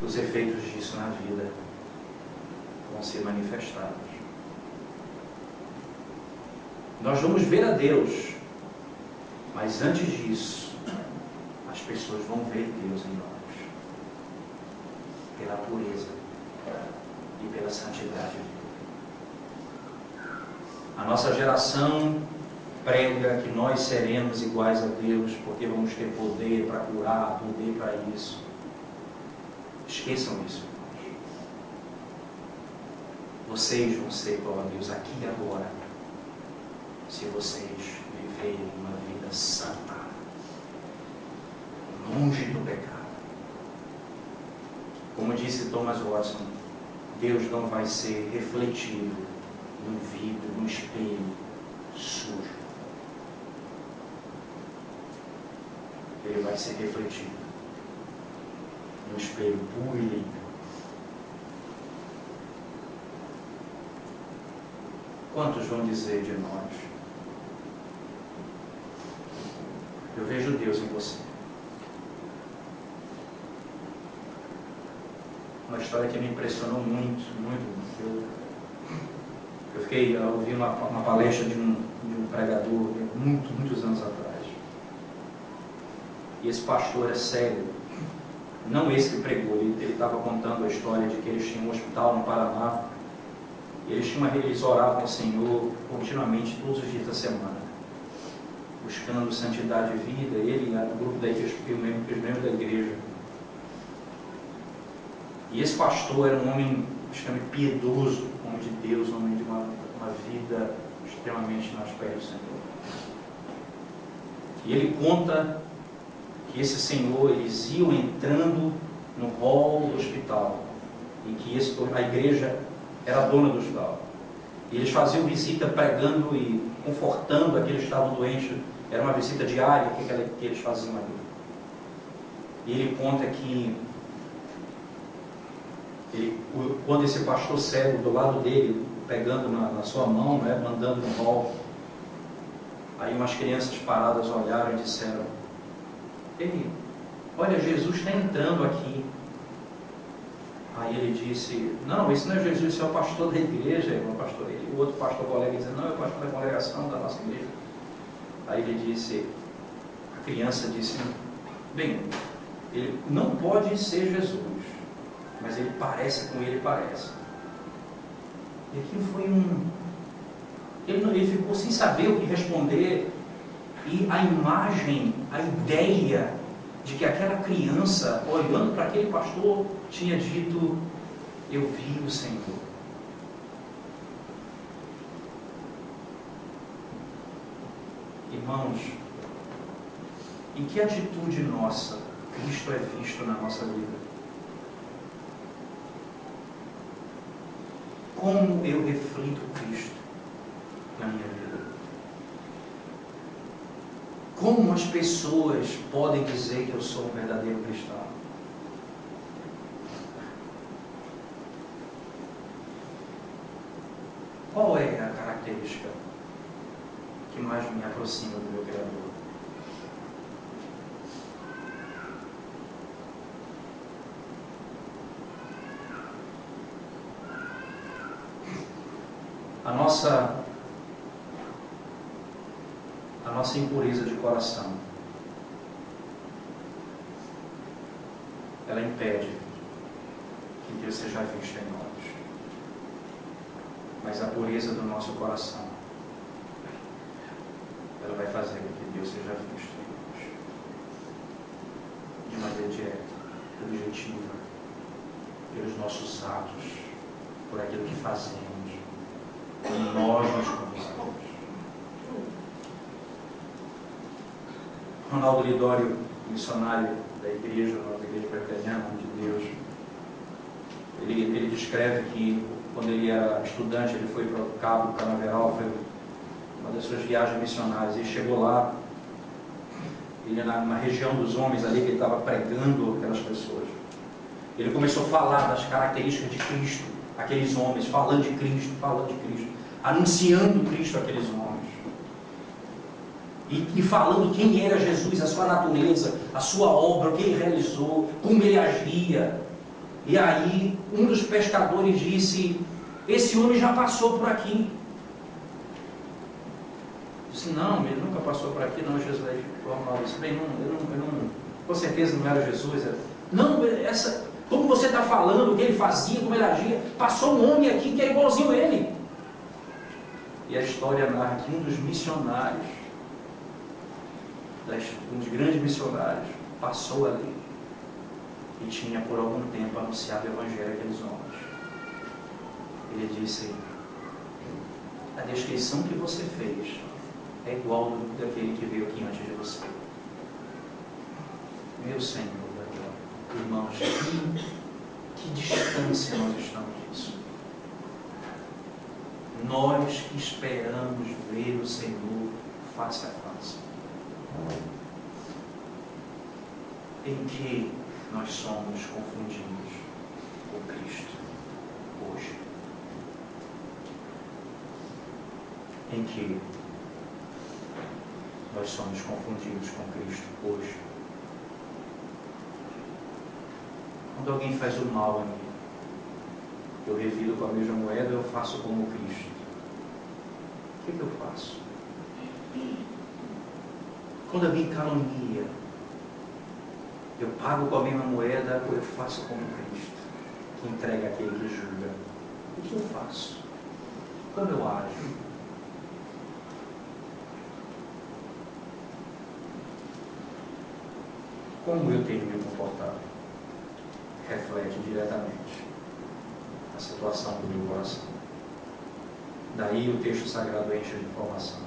os efeitos disso na vida vão ser manifestados. Nós vamos ver a Deus, mas antes disso, as pessoas vão ver Deus em nós, pela pureza e pela santidade. A nossa geração prega que nós seremos iguais a Deus porque vamos ter poder para curar, poder para isso. Esqueçam isso. Vocês vão ser igual a Deus aqui e agora, se vocês viverem uma vida santa, longe do pecado. Como disse Thomas Watson, Deus não vai ser refletido no vidro, no espelho sujo. Ele vai ser refletido no espelho puro e limpo. Quantos vão dizer de nós: eu vejo Deus em você? Uma história que me impressionou muito. Eu ouvi uma palestra de um pregador muitos anos atrás. E esse pastor é cego. Não esse que pregou, ele estava contando a história de que eles tinham um hospital no Paraná. E eles oravam ao Senhor continuamente, todos os dias da semana, buscando santidade e vida. Ele era do grupo da igreja, os membros da igreja. E esse pastor era um homem extremamente piedoso, um homem de Deus, um homem de uma vida extremamente nas pés do Senhor. E ele conta que esse senhor, eles iam entrando no hall do hospital, em que a igreja era a dona do hospital. E eles faziam visita pregando e confortando aqueles que estavam doentes. Era uma visita diária que eles faziam ali. E ele conta que quando esse pastor cego do lado dele, pegando na sua mão, né, mandando no hall, aí umas crianças paradas olharam e disseram: ei, olha, Jesus está entrando aqui. Aí ele disse: não, esse não é Jesus, esse é o pastor da igreja, irmão pastor. O outro pastor colega disse: não, é o pastor da congregação da nossa igreja. Aí ele disse, a criança disse: bem, ele não pode ser Jesus, mas ele parece com ele, parece. E aquilo foi ele ficou sem saber o que responder. E a imagem, a ideia de que aquela criança, olhando para aquele pastor, tinha dito: eu vi o Senhor. Irmãos, em que atitude nossa Cristo é visto na nossa vida? Como eu reflito Cristo na minha vida? Como as pessoas podem dizer que eu sou um verdadeiro cristão? Qual é a característica que mais me aproxima do meu Criador? A nossa impureza de coração, ela impede que Deus seja visto em nós. Mas a pureza do nosso coração, ela vai fazer com que Deus seja visto em nós, de maneira direta, objetiva, pelos nossos atos, por aquilo que fazemos, como nós nos conduzimos. Ronaldo Lidório, missionário da igreja presbiteriana de Deus, ele descreve que quando ele era estudante, ele foi para o Cabo Canaveral, foi uma das suas viagens missionárias, e chegou lá, ele na região dos homens ali, que ele estava pregando aquelas pessoas. Ele começou a falar das características de Cristo, aqueles homens, falando de Cristo, anunciando Cristo àqueles homens. E falando quem era Jesus, a sua natureza, a sua obra, o que ele realizou, como ele agia. E aí um dos pescadores disse: esse homem já passou por aqui. Disse: não, ele nunca passou por aqui, não. Jesus aí disse: bem, com certeza não era Jesus. Não, como você está falando, o que ele fazia, como ele agia, passou um homem aqui que é igualzinho a ele. E a história narra que um dos missionários, um dos grandes missionários, passou ali e tinha por algum tempo anunciado o evangelho àqueles homens. Ele disse: a descrição que você fez é igual daquele que veio aqui antes de você. Meu Senhor, irmãos, que distância nós estamos disso. Nós que esperamos ver o Senhor face a face. Em que nós somos confundidos com Cristo hoje? Em que nós somos confundidos com Cristo hoje? Quando alguém faz o mal a mim, eu reviro com a mesma moeda, eu faço como Cristo. O que eu faço? Quando alguém calunia, eu pago com a mesma moeda ou eu faço como Cristo, que entrega aquele que julga? O que eu faço? Como eu ajo? Como eu tenho me comportado? Reflete diretamente a situação do meu coração. Daí o texto sagrado enche de informação.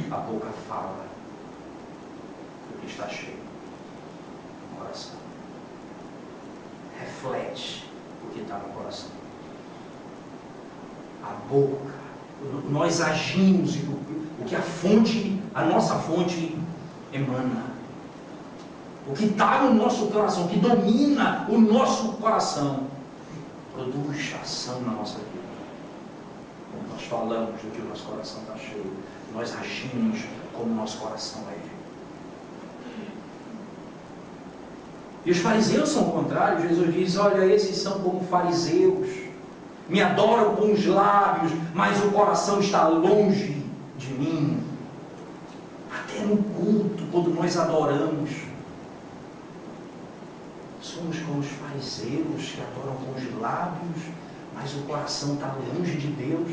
A boca fala do que está cheio no coração. Reflete o que está no coração. A boca, nós agimos o que a nossa fonte emana. O que está no nosso coração, o que domina o nosso coração, produz ação na nossa vida. Quando nós falamos do que o nosso coração está cheio, nós agimos como o nosso coração é. E os fariseus são o contrário. Jesus diz: olha, esses são como fariseus, me adoram com os lábios, mas o coração está longe de mim. Até no culto, quando nós adoramos, somos como os fariseus que adoram com os lábios, mas o coração está longe de Deus.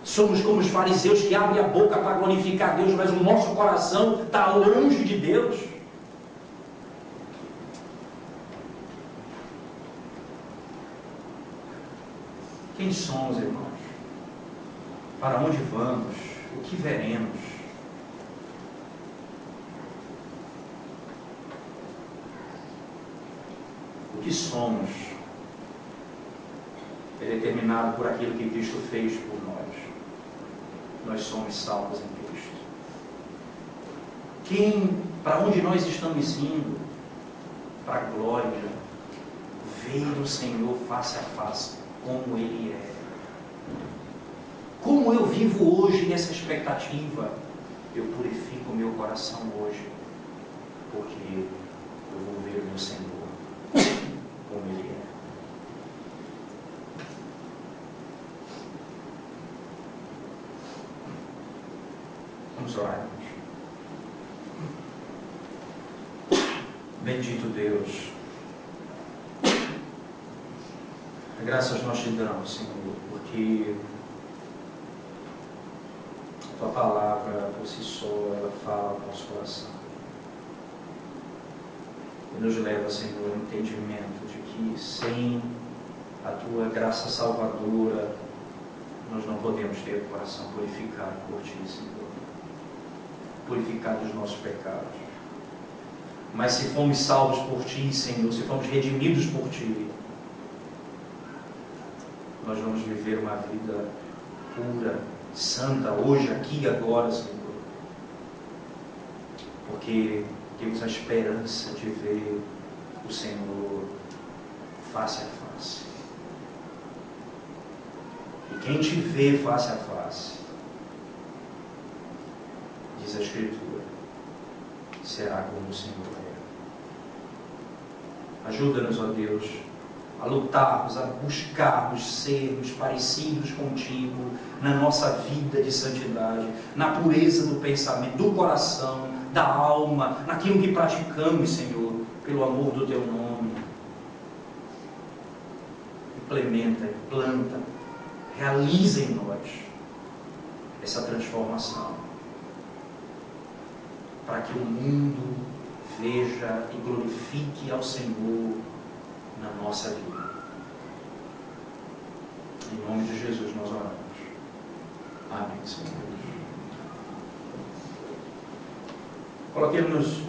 Somos como os fariseus que abrem a boca para glorificar Deus, mas o nosso coração está longe de Deus. Quem somos, irmãos? Para onde vamos? O que veremos? O que somos é determinado por aquilo que Cristo fez por nós. Nós somos salvos em Cristo. Para onde nós estamos indo? Para a glória. Ver o Senhor face a face, como Ele é. Como eu vivo hoje nessa expectativa? Eu purifico o meu coração hoje, porque eu vou ver o meu Senhor como Ele é. Vamos orar. Bendito Deus, graças nós te damos, Senhor, porque a Tua palavra por si só, ela fala ao nosso coração e nos leva, Senhor, ao entendimento de que sem a Tua graça salvadora nós não podemos ter o coração purificado por Ti, Senhor, purificado dos nossos pecados. Mas se fomos salvos por Ti, Senhor, se fomos redimidos por Ti, nós vamos viver uma vida pura, santa, hoje, aqui e agora, Senhor. Porque temos a esperança de ver o Senhor face a face. E quem te vê face a face, diz a Escritura, será como o Senhor é. Ajuda-nos, ó Deus, a lutarmos, a buscarmos sermos parecidos contigo na nossa vida de santidade, na pureza do pensamento, do coração, da alma, naquilo que praticamos, Senhor, pelo amor do teu nome. Implementa, implanta, realiza em nós essa transformação, para que o mundo veja e glorifique ao Senhor na nossa vida. Em nome de Jesus nós oramos. Amém, Senhor. Coloquemos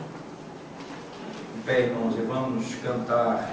em pé, irmãos, e vamos cantar